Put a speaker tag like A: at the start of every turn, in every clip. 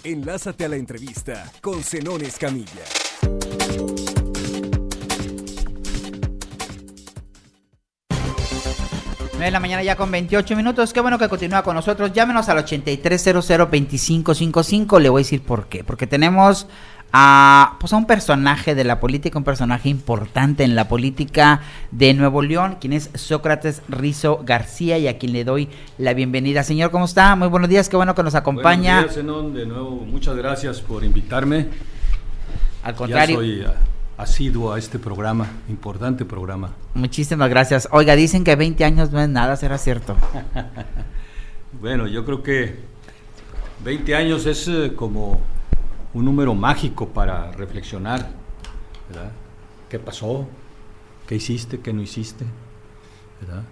A: Enlázate a la entrevista con Zenón Escamilla.
B: De la mañana ya con 28 minutos. Qué bueno que continúa con nosotros. Llámenos al 8300-2555. Le voy a decir por qué. Porque tenemos a un personaje de la política, un personaje importante en la política de Nuevo León, quien es Sócrates Rizo García, y a quien le doy la bienvenida. Señor, ¿cómo está? Muy buenos días, qué bueno que nos acompaña.
C: Buenos días, Zenón, de nuevo, muchas gracias por invitarme.
B: Al contrario.
C: Ya soy asiduo a este programa, importante programa.
B: Muchísimas gracias. Oiga, dicen que 20 años no es nada, ¿será cierto?
C: Bueno, yo creo que 20 años es como un número mágico para reflexionar, ¿verdad? ¿Qué pasó? ¿Qué hiciste? ¿Qué no hiciste? ¿Verdad?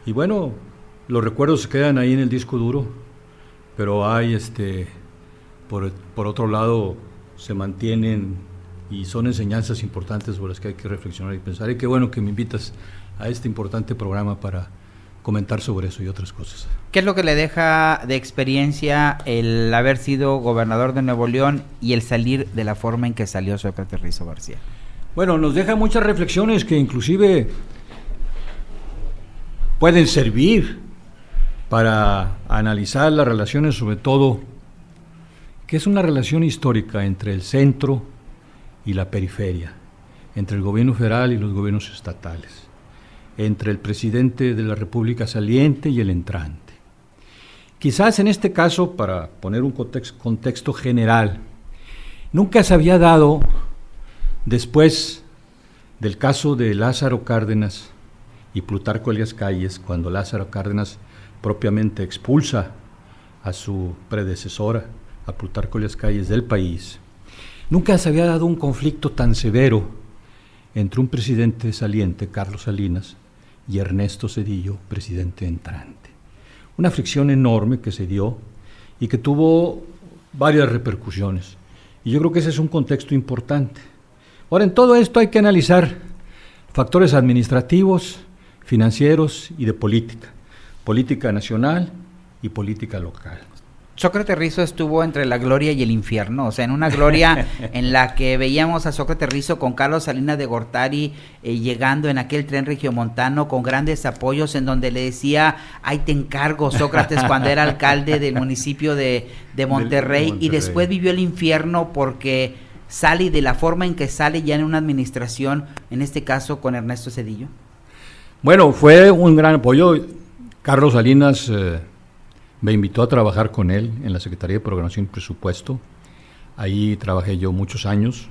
C: Y bueno, los recuerdos se quedan ahí en el disco duro, pero hay, por otro lado, se mantienen y son enseñanzas importantes sobre las que hay que reflexionar y pensar. Y qué bueno que me invitas a este importante programa para comentar sobre eso y otras cosas.
B: ¿Qué es lo que le deja de experiencia el haber sido gobernador de Nuevo León y el salir de la forma en que salió Sócrates Rizo García?
C: Bueno, nos deja muchas reflexiones que inclusive pueden servir para analizar las relaciones, sobre todo, que es una relación histórica entre el centro y la periferia, entre el gobierno federal y los gobiernos estatales, entre el presidente de la República saliente y el entrante. Quizás en este caso, para poner un contexto general, nunca se había dado, después del caso de Lázaro Cárdenas y Plutarco Elías Calles, cuando Lázaro Cárdenas propiamente expulsa a su predecesora, a Plutarco Elías Calles, del país, nunca se había dado un conflicto tan severo entre un presidente saliente, Carlos Salinas, y Ernesto Zedillo, presidente entrante. Una fricción enorme que se dio y que tuvo varias repercusiones. Y yo creo que ese es un contexto importante. Ahora, en todo esto hay que analizar factores administrativos, financieros y de política. Política nacional y política local.
B: Sócrates Rizo estuvo entre la gloria y el infierno, o sea, en una gloria en la que veíamos a Sócrates Rizo con Carlos Salinas de Gortari llegando en aquel tren regiomontano con grandes apoyos, en donde le decía, ahí te encargo, Sócrates, cuando era alcalde del municipio de Monterrey, y después vivió el infierno porque sale, de la forma en que sale ya en una administración, en este caso con Ernesto Zedillo.
C: Bueno, fue un gran apoyo. Carlos Salinas me invitó a trabajar con él en la Secretaría de Programación y Presupuesto. Ahí trabajé yo muchos años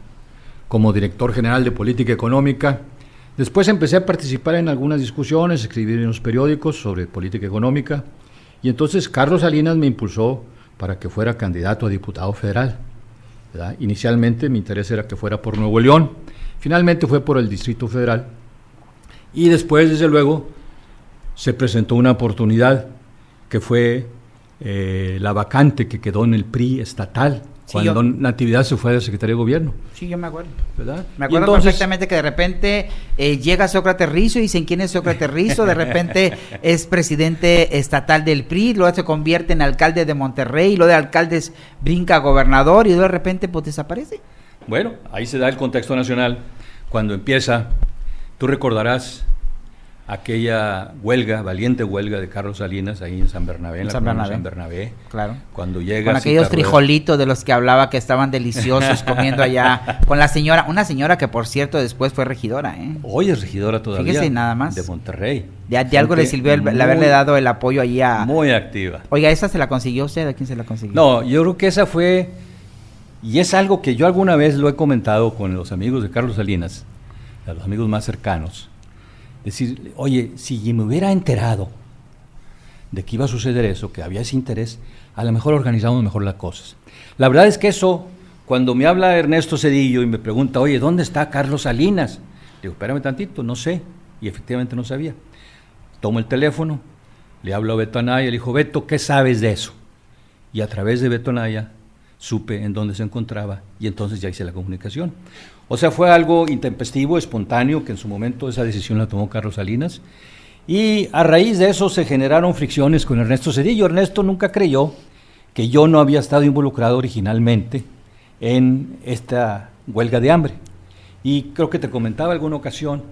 C: como director general de Política Económica. Después empecé a participar en algunas discusiones, escribir en los periódicos sobre política económica, y entonces Carlos Salinas me impulsó para que fuera candidato a diputado federal, ¿verdad? Inicialmente mi interés era que fuera por Nuevo León, finalmente fue por el Distrito Federal, y después, desde luego, se presentó una oportunidad que fue la vacante que quedó en el PRI estatal, sí, cuando Natividad se fue a la Secretaría de Gobierno.
B: Sí, yo me acuerdo.
C: ¿Verdad?
B: Me acuerdo entonces, perfectamente que de repente llega Sócrates Rizo y dicen, ¿quién es Sócrates Rizo? De repente es presidente estatal del PRI, luego se convierte en alcalde de Monterrey, y luego de alcaldes brinca a gobernador, y de repente pues desaparece.
C: Bueno, ahí se da el contexto nacional, cuando empieza, tú recordarás aquella huelga, valiente huelga de Carlos Salinas ahí en San Bernabé, en la colonia San Bernabé,
B: claro,
C: cuando llega
B: con aquellos frijolitos de los que hablaba que estaban deliciosos comiendo allá, con la señora, una señora que por cierto después fue regidora,
C: hoy es regidora todavía.
B: Fíjese nada más.
C: De Monterrey.
B: De algo le sirvió el haberle dado el apoyo allí a...
C: Muy activa.
B: Oiga, ¿esa se la consiguió usted? ¿A quién se la consiguió?
C: No, yo creo que esa fue, y es algo que yo alguna vez lo he comentado con los amigos de Carlos Salinas, a los amigos más cercanos. Decir, oye, si me hubiera enterado de que iba a suceder eso, que había ese interés, a lo mejor organizamos mejor las cosas. La verdad es que eso, cuando me habla Ernesto Zedillo y me pregunta, oye, ¿dónde está Carlos Salinas? Digo, espérame tantito, no sé, y efectivamente no sabía. Tomo el teléfono, le hablo a Beto Anaya, le dijo, Beto, ¿qué sabes de eso? Y a través de Beto Anaya supe en dónde se encontraba y entonces ya hice la comunicación. O sea, fue algo intempestivo, espontáneo, que en su momento esa decisión la tomó Carlos Salinas, y a raíz de eso se generaron fricciones con Ernesto Zedillo. Ernesto nunca creyó que yo no había estado involucrado originalmente en esta huelga de hambre. Y creo que te comentaba alguna ocasión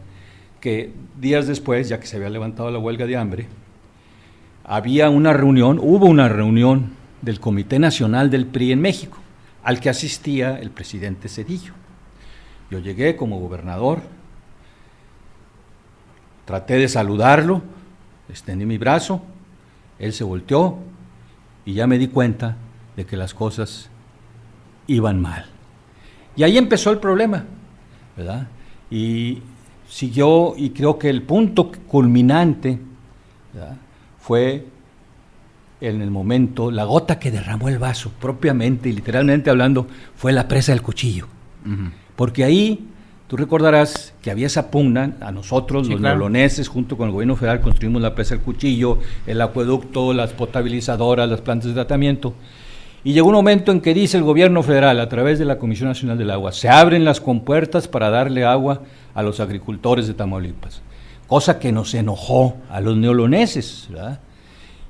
C: que días después, ya que se había levantado la huelga de hambre, hubo una reunión del Comité Nacional del PRI en México, al que asistía el presidente Zedillo. Yo llegué como gobernador, traté de saludarlo, extendí mi brazo, él se volteó y ya me di cuenta de que las cosas iban mal. Y ahí empezó el problema, ¿verdad? Y siguió, y creo que el punto culminante, ¿verdad?, fue en el momento, la gota que derramó el vaso, propiamente y literalmente hablando, fue la presa del Cuchillo. Uh-huh. Porque ahí, tú recordarás que había esa pugna, a nosotros, sí, los neoloneses, junto con el gobierno federal, construimos la presa del Cuchillo, el acueducto, las potabilizadoras, las plantas de tratamiento, y llegó un momento en que dice el gobierno federal, a través de la Comisión Nacional del Agua, se abren las compuertas para darle agua a los agricultores de Tamaulipas, cosa que nos enojó a los neoloneses, ¿verdad?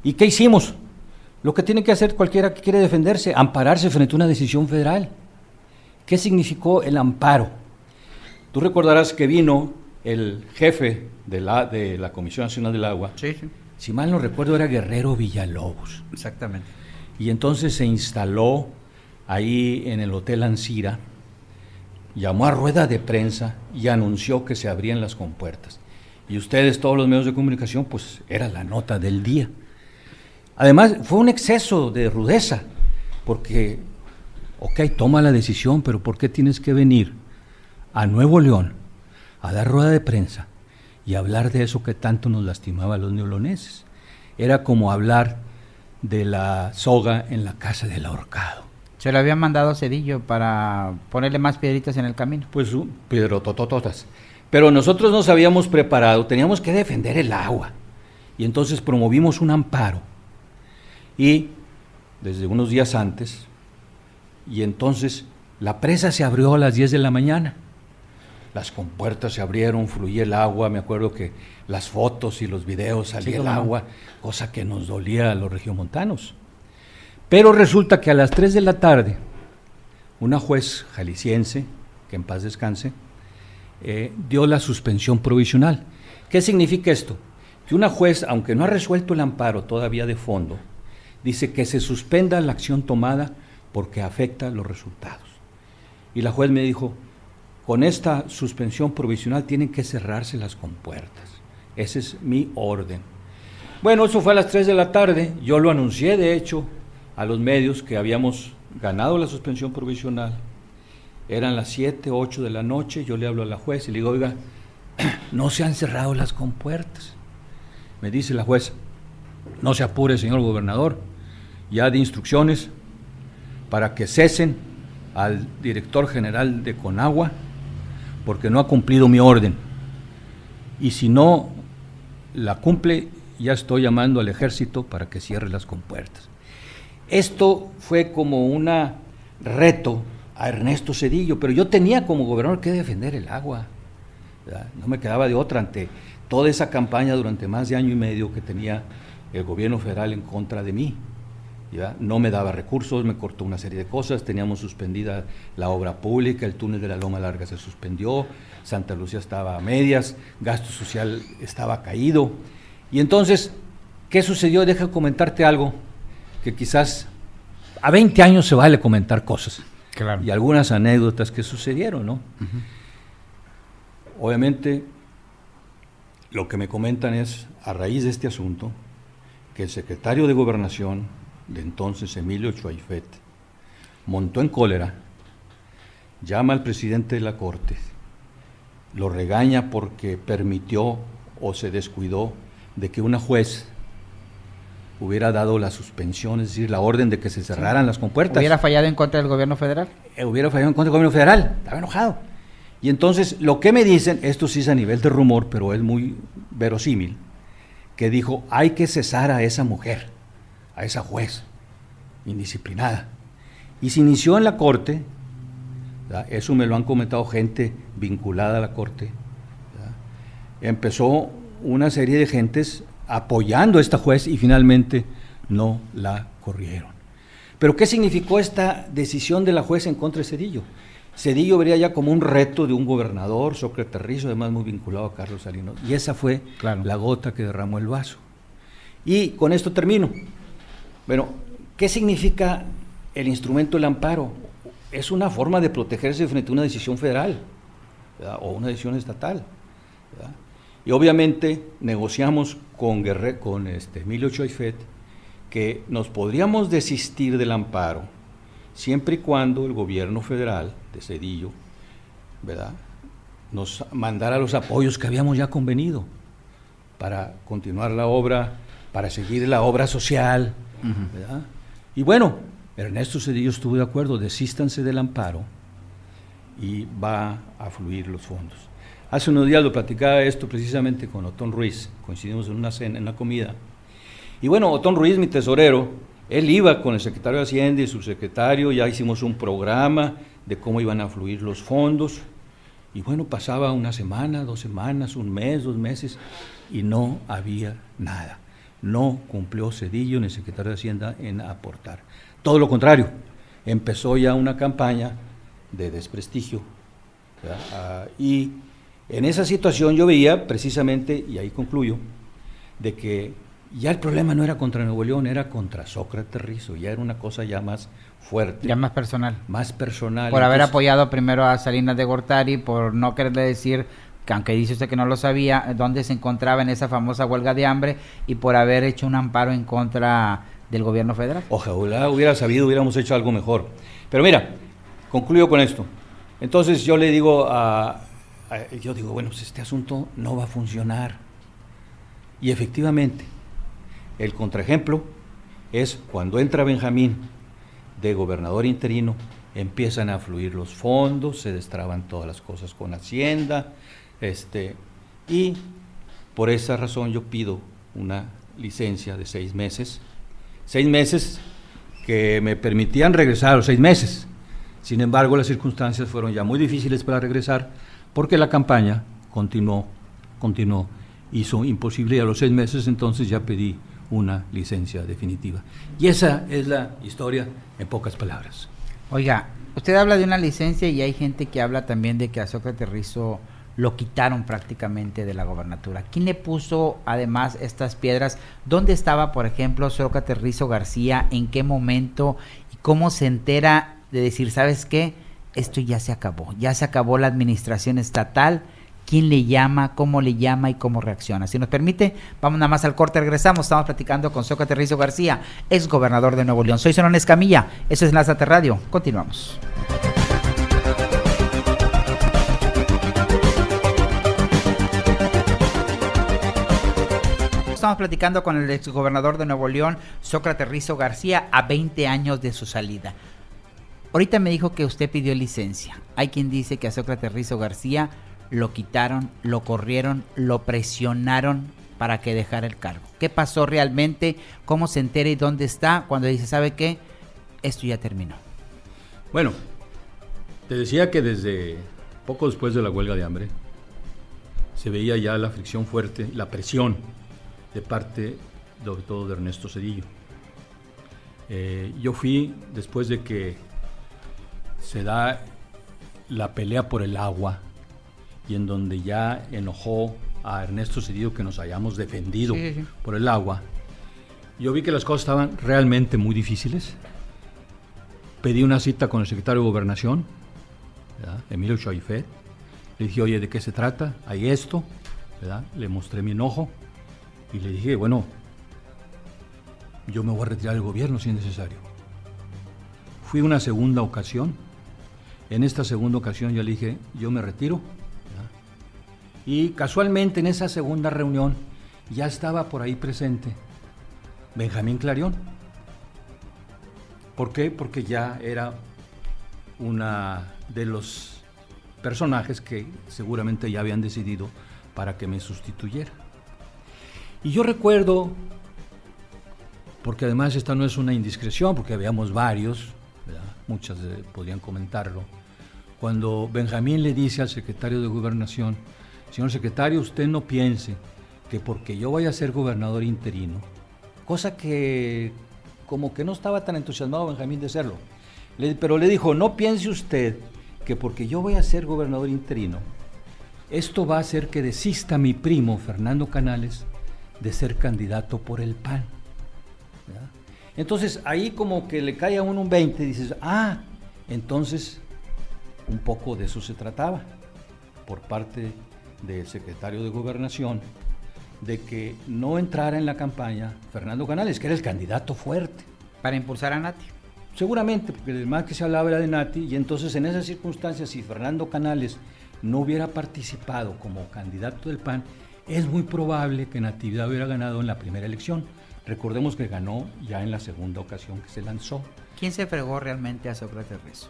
C: ¿Y qué hicimos? Lo que tiene que hacer cualquiera que quiere defenderse, ampararse frente a una decisión federal. ¿Qué significó el amparo? Tú recordarás que vino el jefe de la Comisión Nacional del Agua, sí. Si mal no recuerdo era Guerrero Villalobos.
B: Exactamente.
C: Y entonces se instaló ahí en el Hotel Ancira, llamó a rueda de prensa y anunció que se abrían las compuertas. Y ustedes, todos los medios de comunicación, pues era la nota del día. Además, fue un exceso de rudeza, porque, toma la decisión, pero ¿por qué tienes que venir a Nuevo León a dar rueda de prensa y hablar de eso que tanto nos lastimaba a los neoloneses? Era como hablar de la soga en la casa del ahorcado.
B: Se lo habían mandado a Zedillo para ponerle más piedritas en el camino.
C: Pues piedrototototas. Pero nosotros nos habíamos preparado, teníamos que defender el agua. Y entonces promovimos un amparo. Y desde unos días antes, y entonces la presa se abrió a las 10 de la mañana. Las compuertas se abrieron, fluía el agua, me acuerdo que las fotos y los videos salía el agua, cosa que nos dolía a los regiomontanos. Pero resulta que a las 3 de la tarde, una juez jalisciense, que en paz descanse, dio la suspensión provisional. ¿Qué significa esto? Que una juez, aunque no ha resuelto el amparo todavía de fondo, dice que se suspenda la acción tomada porque afecta los resultados. Y la juez me dijo, con esta suspensión provisional tienen que cerrarse las compuertas. Ese es mi orden. Bueno, eso fue a las 3 de la tarde, yo lo anuncié de hecho a los medios que habíamos ganado la suspensión provisional. Eran las 7, 8 de la noche, yo le hablo a la juez y le digo, oiga, no se han cerrado las compuertas. Me dice la juez, no se apure, señor gobernador, ya de instrucciones para que cesen al director general de Conagua porque no ha cumplido mi orden. Y si no la cumple, ya estoy llamando al ejército para que cierre las compuertas. Esto fue como un reto a Ernesto Zedillo, pero yo tenía como gobernador que defender el agua, ¿verdad? No me quedaba de otra ante toda esa campaña durante más de año y medio que tenía el gobierno federal en contra de mí. ¿Ya? No me daba recursos, me cortó una serie de cosas, teníamos suspendida la obra pública, el túnel de la Loma Larga se suspendió, Santa Lucía estaba a medias, gasto social estaba caído. Y entonces, ¿qué sucedió? Deja comentarte algo que quizás a 20 años se vale comentar cosas. Claro. Y algunas anécdotas que sucedieron, ¿no? Uh-huh. Obviamente, lo que me comentan es, a raíz de este asunto, que el secretario de Gobernación de entonces, Emilio Chuaifet, montó en cólera, llama al presidente de la Corte, lo regaña porque permitió o se descuidó de que una juez hubiera dado la suspensión, es decir, la orden de que se cerraran las compuertas.
B: ¿Hubiera fallado en contra del gobierno federal?
C: Hubiera fallado en contra del gobierno federal, estaba enojado. Y entonces, lo que me dicen, esto sí es a nivel de rumor, pero es muy verosímil, que dijo, hay que cesar a esa mujer, a esa juez indisciplinada. Y se inició en la Corte, ¿verdad? Eso me lo han comentado gente vinculada a la Corte, ¿verdad? Empezó una serie de gentes apoyando a esta juez y finalmente no la corrieron. Pero ¿qué significó esta decisión de la jueza en contra de Zedillo? Zedillo vería ya como un reto de un gobernador, Sócrates Rizo, además muy vinculado a Carlos Salinas. Y esa fue la gota que derramó el vaso. Y con esto termino. Bueno, ¿qué significa el instrumento del amparo? Es una forma de protegerse frente a una decisión federal, ¿verdad? O una decisión estatal, ¿verdad? Y obviamente negociamos con Emilio Choifet que nos podríamos desistir del amparo siempre y cuando el gobierno federal de Zedillo, ¿verdad?, nos mandara los apoyos que habíamos ya convenido para continuar la obra, para seguir la obra social, ¿verdad? Y bueno, Ernesto Zedillo estuvo de acuerdo, desístanse del amparo y va a fluir los fondos. Hace unos días lo platicaba esto precisamente con Otón Ruiz, coincidimos en una cena, en una comida, y bueno, Otón Ruiz, mi tesorero, él iba con el secretario de Hacienda y el subsecretario, ya hicimos un programa de cómo iban a fluir los fondos, y bueno, pasaba una semana, 2 semanas, un mes, 2 meses, y no había nada. No cumplió Zedillo ni el secretario de Hacienda en aportar. Todo lo contrario, empezó ya una campaña de desprestigio, ¿verdad? Y en esa situación yo veía precisamente, y ahí concluyo, de que ya el problema no era contra Nuevo León, era contra Sócrates Rizo, ya era una cosa ya más fuerte.
B: Ya más personal.
C: Más personal.
B: Por haber apoyado primero a Salinas de Gortari, por no quererle decir, que aunque dice usted que no lo sabía, dónde se encontraba en esa famosa huelga de hambre, y por haber hecho un amparo en contra del gobierno federal.
C: Ojalá hubiera sabido, hubiéramos hecho algo mejor. Pero mira, concluyo con esto. Entonces yo le digo bueno, pues este asunto no va a funcionar. Y efectivamente, el contraejemplo es cuando entra Benjamín de gobernador interino, empiezan a fluir los fondos, se destraban todas las cosas con Hacienda, y por esa razón yo pido una licencia de 6 meses, 6 meses que me permitían regresar a los 6 meses. Sin embargo, las circunstancias fueron ya muy difíciles para regresar, porque la campaña continuó, hizo imposible, y a los 6 meses entonces ya pedí una licencia definitiva. Y esa es la historia en pocas palabras.
B: Oiga, usted habla de una licencia y hay gente que habla también de que a Sócrates Rizo lo quitaron prácticamente de la gobernatura. ¿Quién le puso además estas piedras? ¿Dónde estaba, por ejemplo, Sócrates Rizo García? ¿En qué momento? ¿Y cómo se entera de decir, ¿sabes qué? Esto ya se acabó la administración estatal. ¿Quién le llama? ¿Cómo le llama? ¿Y cómo reacciona? Si nos permite, vamos nada más al corte, regresamos. Estamos platicando con Sócrates Rizo García, ex gobernador de Nuevo León. Soy Zenón Escamilla, eso es Enlázate Radio. Continuamos. Estamos platicando con el exgobernador de Nuevo León, Sócrates Rizo García, a 20 años de su salida. Ahorita me dijo que usted pidió licencia. Hay quien dice que a Sócrates Rizo García lo quitaron, lo corrieron, lo presionaron para que dejara el cargo. ¿Qué pasó realmente? ¿Cómo se entera y dónde está cuando dice, ¿sabe qué? Esto ya terminó.
C: Bueno, te decía que desde poco después de la huelga de hambre se veía ya la fricción fuerte, la presión de parte, sobre todo, de Ernesto Zedillo. Yo fui, después de que se da la pelea por el agua, y en donde ya enojó a Ernesto Zedillo que nos hayamos defendido por el agua, yo vi que las cosas estaban realmente muy difíciles. Pedí una cita con el secretario de Gobernación, ¿verdad?, Emilio Choifet. Le dije, oye, ¿de qué se trata? Hay esto, ¿verdad? Le mostré mi enojo y le dije, bueno, yo me voy a retirar del gobierno si es necesario. Fui una segunda ocasión. En esta segunda ocasión yo le dije, yo me retiro, ¿verdad? Y casualmente en esa segunda reunión ya estaba por ahí presente Benjamín Clarión. ¿Por qué? Porque ya era una de los personajes que seguramente ya habían decidido para que me sustituyera. Y yo recuerdo, porque además esta no es una indiscreción, porque habíamos varios, ¿verdad?, muchas podrían comentarlo, cuando Benjamín le dice al secretario de Gobernación, señor secretario, usted no piense que porque yo vaya a ser gobernador interino, cosa que como que no estaba tan entusiasmado Benjamín de serlo. Pero le dijo, no piense usted que porque yo voy a ser gobernador interino, esto va a hacer que desista mi primo Fernando Canales de ser candidato por el PAN. ¿Verdad? Entonces ahí como que le cae a uno un 20 y dices, entonces un poco de eso se trataba por parte del secretario de Gobernación, de que no entrara en la campaña Fernando Canales, que era el candidato fuerte.
B: Para impulsar a Nati.
C: Seguramente, porque el más que se hablaba era de Nati, y entonces en esas circunstancias, si Fernando Canales no hubiera participado como candidato del PAN, es muy probable que Natividad hubiera ganado en la primera elección. Recordemos que ganó ya en la segunda ocasión que se lanzó.
B: ¿Quién se fregó realmente a Sócrates Rizo?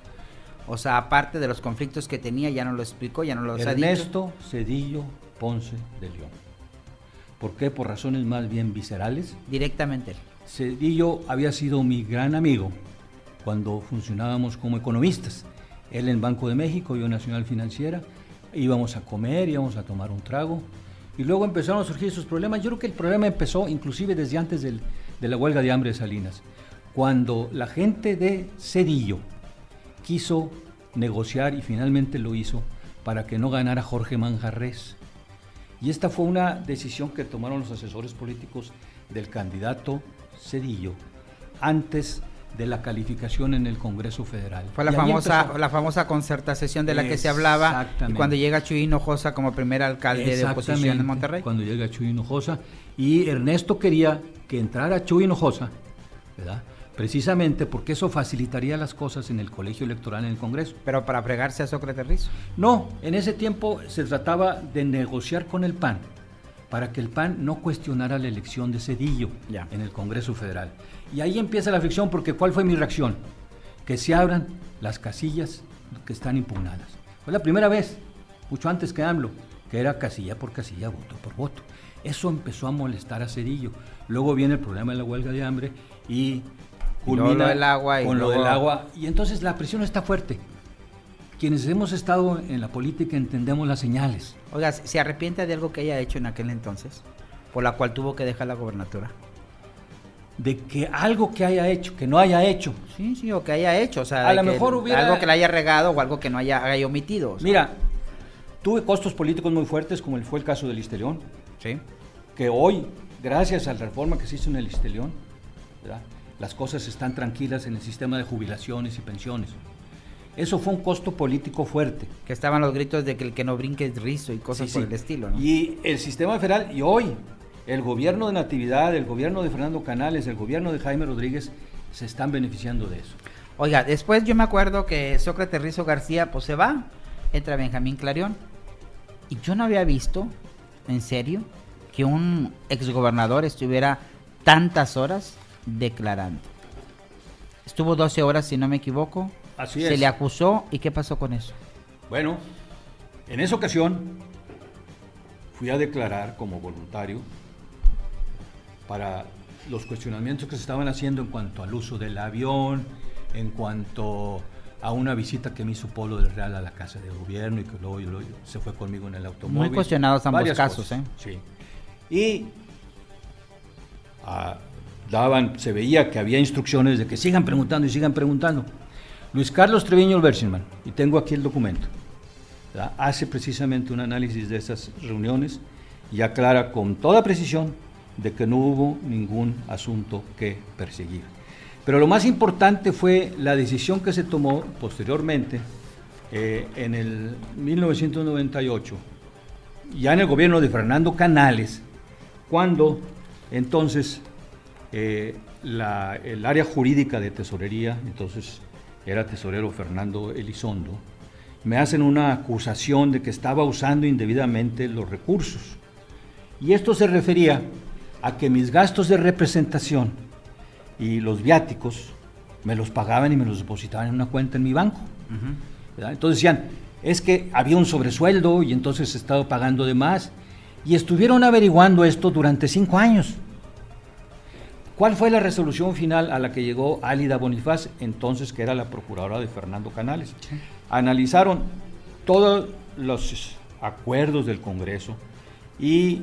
B: O sea, aparte de los conflictos que tenía, ya no lo explicó, ya no los ha dicho.
C: Ernesto Zedillo Ponce de León. ¿Por qué? Por razones más bien viscerales.
B: Directamente él.
C: Zedillo había sido mi gran amigo cuando funcionábamos como economistas. Él en Banco de México, yo en Nacional Financiera. Íbamos a comer, íbamos a tomar un trago. Y luego empezaron a surgir esos problemas. Yo creo que el problema empezó inclusive desde antes de la huelga de hambre de Salinas. Cuando la gente de Zedillo quiso negociar, y finalmente lo hizo, para que no ganara Jorge Manjarrés. Y esta fue una decisión que tomaron los asesores políticos del candidato Zedillo antes de la calificación en el Congreso Federal.
B: Fue la famosa concertación de la que se hablaba, y cuando llega Chuy Hinojosa como primer alcalde de oposición en Monterrey.
C: Cuando llega Chuy Hinojosa, y Ernesto quería que entrara Chuy Hinojosa, ¿verdad? Precisamente porque eso facilitaría las cosas en el colegio electoral en el Congreso.
B: Pero para fregarse a Sócrates Rizo.
C: No, en ese tiempo se trataba de negociar con el PAN para que el PAN no cuestionara la elección de Zedillo en el Congreso Federal. Y ahí empieza la fricción, porque ¿cuál fue mi reacción? Que se abran las casillas que están impugnadas. Fue la primera vez, mucho antes que AMLO, que era casilla por casilla, voto por voto. Eso empezó a molestar a Zedillo. Luego viene el problema de la huelga de hambre y culmina
B: lo del agua
C: con lo del agua. Y entonces la presión está fuerte. Quienes hemos estado en la política entendemos las señales.
B: Oiga, ¿se arrepiente de algo que haya hecho en aquel entonces, por la cual tuvo que dejar la gobernatura?
C: De que algo que haya hecho, que no haya hecho.
B: Sí, o que haya hecho, o sea,
C: a lo mejor hubiera
B: algo que le haya regado o algo que no haya omitido. O sea.
C: Mira, tuve costos políticos muy fuertes, como fue el caso del Ixtelión.
B: Sí.
C: Que hoy, gracias a la reforma que se hizo en el Ixtelión, ¿verdad?, las cosas están tranquilas en el sistema de jubilaciones y pensiones. Eso fue un costo político fuerte.
B: Que estaban los gritos de que el que no brinque es Rizo y cosas por el estilo, ¿no?
C: Y el sistema federal, y hoy, el gobierno de Natividad, el gobierno de Fernando Canales, el gobierno de Jaime Rodríguez, se están beneficiando de eso.
B: Oiga, después yo me acuerdo que Sócrates Rizo García, pues se va, entra Benjamín Clarión, y yo no había visto, en serio, que un exgobernador estuviera tantas horas declarando. Estuvo 12 horas, si no me equivoco.
C: Así es.
B: Se le acusó, ¿y qué pasó con eso?
C: Bueno, en esa ocasión fui a declarar como voluntario para los cuestionamientos que se estaban haciendo en cuanto al uso del avión, en cuanto a una visita que me hizo Polo del Real a la Casa de Gobierno y que luego se fue conmigo en el automóvil.
B: Muy cuestionados ambos casos,
C: cosas, sí. Y se veía que había instrucciones de que sigan preguntando y sigan preguntando. Luis Carlos Treviño Bersinman, y tengo aquí el documento, ¿verdad?, hace precisamente un análisis de esas reuniones y aclara con toda precisión de que no hubo ningún asunto que perseguir. Pero lo más importante fue la decisión que se tomó posteriormente, en el 1998, ya en el gobierno de Fernando Canales, cuando entonces el área jurídica de tesorería, entonces era tesorero Fernando Elizondo, me hacen una acusación de que estaba usando indebidamente los recursos. Y esto se refería a que mis gastos de representación y los viáticos me los pagaban y me los depositaban en una cuenta en mi banco. ¿Verdad? Entonces decían, es que había un sobresueldo y entonces se estaba pagando de más. Y estuvieron averiguando esto durante 5 años. ¿Cuál fue la resolución final a la que llegó Álida Bonifaz, entonces que era la procuradora de Fernando Canales? Sí. Analizaron todos los acuerdos del Congreso y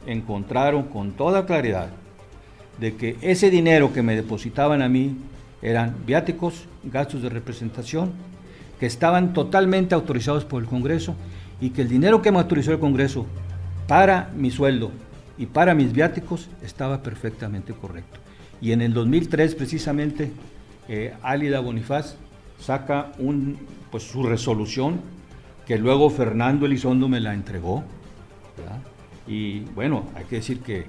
C: encontraron con toda claridad de que ese dinero que me depositaban a mí eran viáticos, gastos de representación, que estaban totalmente autorizados por el Congreso, y que el dinero que me autorizó el Congreso para mi sueldo y para mis viáticos estaba perfectamente correcto. Y en el 2003 precisamente Álida Bonifaz saca su resolución, que luego Fernando Elizondo me la entregó, ¿verdad? Y bueno, hay que decir que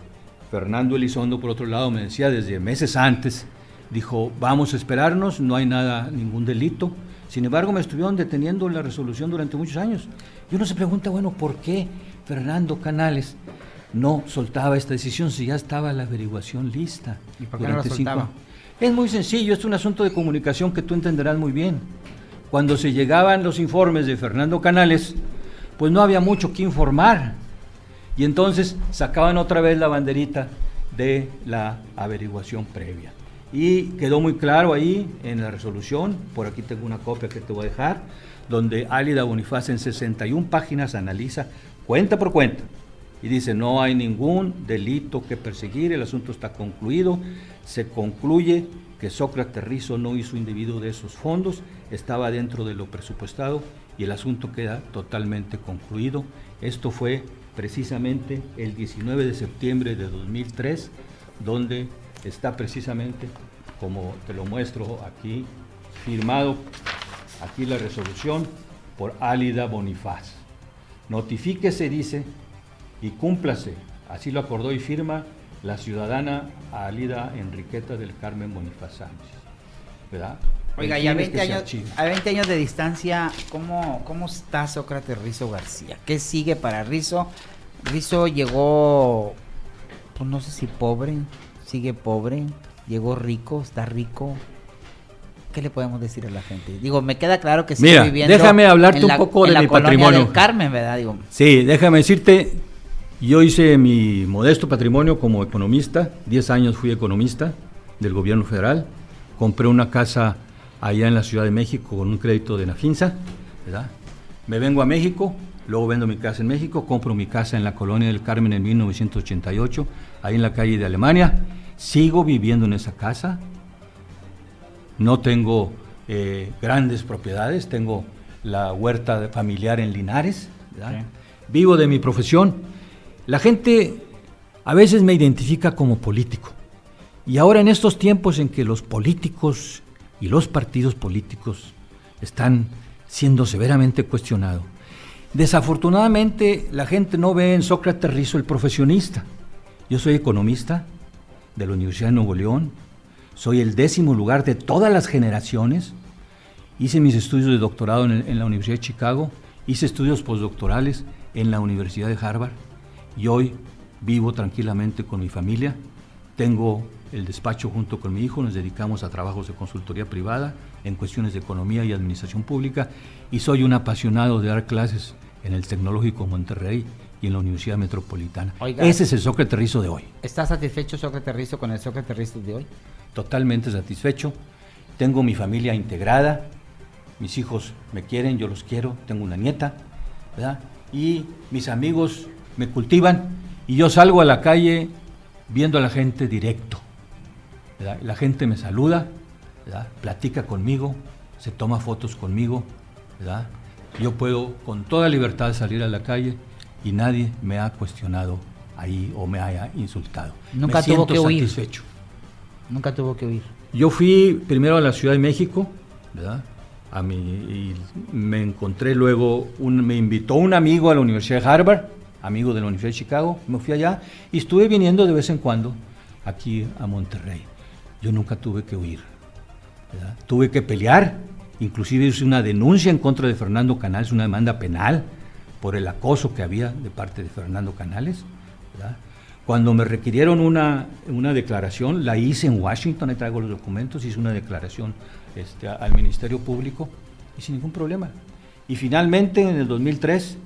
C: Fernando Elizondo, por otro lado, me decía desde meses antes, dijo, vamos a esperarnos, no hay ningún delito. Sin embargo, me estuvieron deteniendo la resolución durante muchos años. Y uno se pregunta, bueno, ¿por qué Fernando Canales no soltaba esta decisión si ya estaba la averiguación lista?
B: ¿Y por qué no la soltaba?
C: Es muy sencillo, es un asunto de comunicación que tú entenderás muy bien. Cuando se llegaban los informes de Fernando Canales, pues no había mucho que informar. Y entonces sacaban otra vez la banderita de la averiguación previa. Y quedó muy claro ahí en la resolución, por aquí tengo una copia que te voy a dejar, donde Álida Bonifaz en 61 páginas analiza cuenta por cuenta y dice, no hay ningún delito que perseguir, el asunto está concluido, se concluye que Sócrates Rizo no hizo indebido de esos fondos, estaba dentro de lo presupuestado y el asunto queda totalmente concluido. Esto fue precisamente el 19 de septiembre de 2003, donde está precisamente, como te lo muestro aquí, firmado aquí la resolución por Álida Bonifaz. Notifíquese, dice, y cúmplase, así lo acordó y firma la ciudadana Álida Enriqueta del Carmen Bonifaz Sánchez, ¿verdad?
B: Oiga, y a 20 años de distancia, ¿cómo está Sócrates Rizo García? ¿Qué sigue para Rizo? Rizo llegó, pues no sé si pobre, sigue pobre, llegó rico, está rico. ¿Qué le podemos decir a la gente? Digo, me queda claro que sigue viviendo.
C: Déjame hablarte un poco de mi patrimonio.
B: Del Carmen, ¿verdad? Digo.
C: Sí, déjame decirte, yo hice mi modesto patrimonio como economista, 10 años fui economista del gobierno federal, compré una casa allá en la Ciudad de México con un crédito de Nafinsa, ¿verdad? Me vengo a México, luego vendo mi casa en México, compro mi casa en la Colonia del Carmen en 1988, ahí en la calle de Alemania, sigo viviendo en esa casa, no tengo grandes propiedades, tengo la huerta familiar en Linares, ¿verdad? Sí. Vivo de mi profesión. La gente a veces me identifica como político, y ahora en estos tiempos en que los políticos y los partidos políticos están siendo severamente cuestionados, desafortunadamente la gente no ve en Sócrates Rizo el profesionista. Yo soy economista de la Universidad de Nuevo León, soy el 10º lugar de todas las generaciones, hice mis estudios de doctorado en la Universidad de Chicago, hice estudios postdoctorales en la Universidad de Harvard, y hoy vivo tranquilamente con mi familia, tengo el despacho junto con mi hijo, nos dedicamos a trabajos de consultoría privada en cuestiones de economía y administración pública, y soy un apasionado de dar clases en el Tecnológico Monterrey y en la Universidad Metropolitana. Oiga, ese es el Sócrates Rizo de hoy.
B: ¿Está satisfecho Sócrates Rizo con el Sócrates Rizo de hoy?
C: Totalmente satisfecho, tengo mi familia integrada, mis hijos me quieren, yo los quiero, tengo una nieta, ¿verdad? Y mis amigos me cultivan, y yo salgo a la calle viendo a la gente directo, ¿verdad? La gente me saluda, ¿verdad? Platica conmigo, se toma fotos conmigo, ¿verdad? Yo puedo con toda libertad salir a la calle y nadie me ha cuestionado ahí o me haya insultado.
B: Nunca tuvo que huir. Satisfecho. Nunca tuvo que huir.
C: Yo fui primero a la Ciudad de México, ¿verdad? Y me encontré luego, me invitó un amigo a la Universidad de Harvard, amigo de la Universidad de Chicago, me fui allá y estuve viniendo de vez en cuando aquí a Monterrey. Yo nunca tuve que huir, ¿verdad? Tuve que pelear, inclusive hice una denuncia en contra de Fernando Canales, una demanda penal por el acoso que había de parte de Fernando Canales, ¿verdad? Cuando me requirieron una declaración, la hice en Washington, ahí traigo los documentos, hice una declaración al Ministerio Público y sin ningún problema. Y finalmente en el 2003,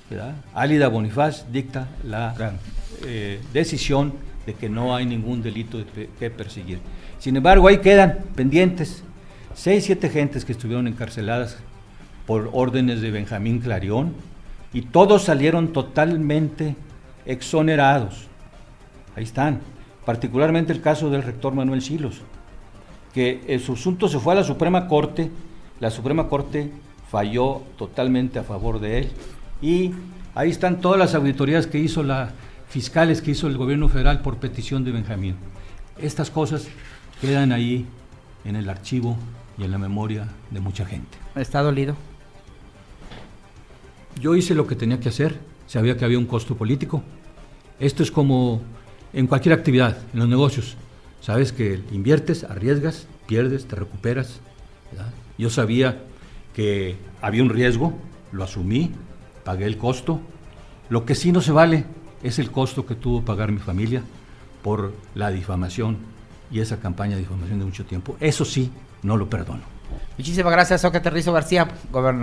C: ¿verdad?, Álida Bonifaz dicta la decisión de que no hay ningún delito que perseguir. Sin embargo, ahí quedan pendientes 6-7 gentes que estuvieron encarceladas por órdenes de Benjamín Clarión, y todos salieron totalmente exonerados. Ahí están. particularmente el caso del rector Manuel Silos, que su asunto se fue a la Suprema Corte falló totalmente a favor de él, y ahí están todas las auditorías que hizo fiscales que hizo el gobierno federal por petición de Benjamín. Estas cosas quedan ahí en el archivo y en la memoria de mucha gente.
B: ¿Está dolido?
C: Yo hice lo que tenía que hacer, sabía que había un costo político. Esto es como en cualquier actividad, en los negocios. Sabes que inviertes, arriesgas, pierdes, te recuperas, ¿verdad? Yo sabía que había un riesgo, lo asumí, pagué el costo. Lo que sí no se vale es el costo que tuvo que pagar mi familia por la difamación y esa campaña de difamación de mucho tiempo. Eso sí, no lo perdono.
B: Muchísimas gracias, Sócrates Rizo García,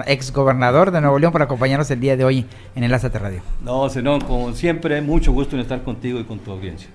B: ex gobernador de Nuevo León, por acompañarnos el día de hoy en Enlázate Radio.
C: No, Zenón, como siempre, mucho gusto en estar contigo y con tu audiencia.